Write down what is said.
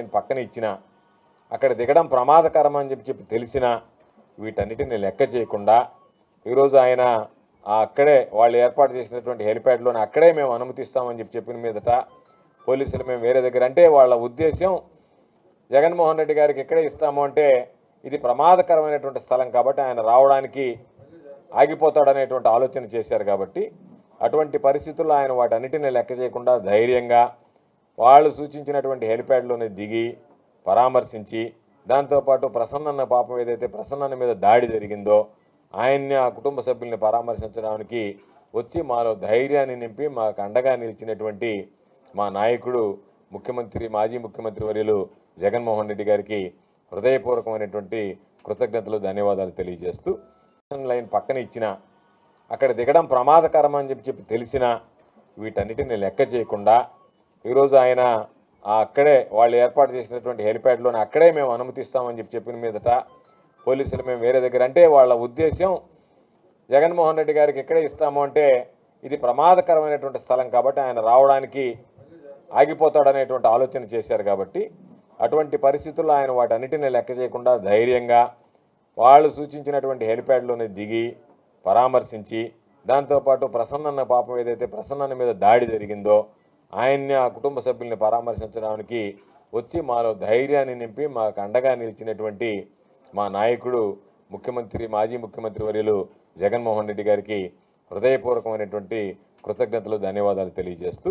line పక్కన ఇచ్చినా అక్కడ దిగడం ప్రమాదకరం అని చెప్పి తెలిసినా వీటన్నిటిని లెక్క చేయకుండా ఈరోజు ఆయన అక్కడే వాళ్ళు ఏర్పాటు చేసినటువంటి హెలిప్యాడ్లోనే అక్కడే మేము అనుమతిస్తామని చెప్పిన మీదట పోలీసులు మేము వేరే దగ్గర అంటే వాళ్ళ ఉద్దేశం జగన్మోహన్ రెడ్డి గారికి ఎక్కడే ఇస్తాము అంటే ఇది ప్రమాదకరమైనటువంటి స్థలం కాబట్టి ఆయన రావడానికి ఆగిపోతాడనేటువంటి ఆలోచన చేశారు కాబట్టి అటువంటి పరిస్థితుల్లో ఆయన వాటన్నిటిని లెక్క చేయకుండా ధైర్యంగా వాళ్ళు సూచించినటువంటి హెలిప్యాడ్లోనే దిగి పరామర్శించి దాంతోపాటు ప్రసన్నన్న పాపం ఏదైతే ప్రసన్నన్న మీద దాడి జరిగిందో ఆయన్ని ఆ కుటుంబ సభ్యుల్ని పరామర్శించడానికి వచ్చి మాలో ధైర్యాన్ని నింపి మాకు అండగా నిలిచినటువంటి మా నాయకుడు మాజీ ముఖ్యమంత్రి వర్యులు జగన్మోహన్ రెడ్డి గారికి హృదయపూర్వకమైనటువంటి కృతజ్ఞతలు ధన్యవాదాలు తెలియజేస్తూ లైన్ పక్కన ఇచ్చినా అక్కడ దిగడం ప్రమాదకరం అని చెప్పి తెలిసినా వీటన్నిటిని లెక్క చేయకుండా ఈరోజు ఆయన అక్కడే వాళ్ళు ఏర్పాటు చేసినటువంటి హెలిప్యాడ్లోనే అక్కడే మేము అనుమతిస్తామని చెప్పిన మీదట పోలీసులు మేము వేరే దగ్గర అంటే వాళ్ళ ఉద్దేశం జగన్మోహన్ రెడ్డి గారికి ఎక్కడే ఇస్తాము అంటే ఇది ప్రమాదకరమైనటువంటి స్థలం కాబట్టి ఆయన రావడానికి ఆగిపోతాడనేటువంటి ఆలోచన చేశారు కాబట్టి అటువంటి పరిస్థితుల్లో ఆయన వాటన్నిటిని లెక్క చేయకుండా ధైర్యంగా వాళ్ళు సూచించినటువంటి హెలిప్యాడ్లోనే దిగి పరామర్శించి దాంతోపాటు ప్రసన్నన్న పాపం ఏదైతే ప్రసన్నన్న మీద దాడి జరిగిందో ఆయన్ని ఆ కుటుంబ సభ్యుల్ని పరామర్శించడానికి వచ్చి మాలో ధైర్యాన్ని నింపి మాకు అండగా నిలిచినటువంటి మా నాయకుడు మాజీ ముఖ్యమంత్రి వర్యులు జగన్మోహన్ రెడ్డి గారికి హృదయపూర్వకమైనటువంటి కృతజ్ఞతలు ధన్యవాదాలు తెలియజేస్తూ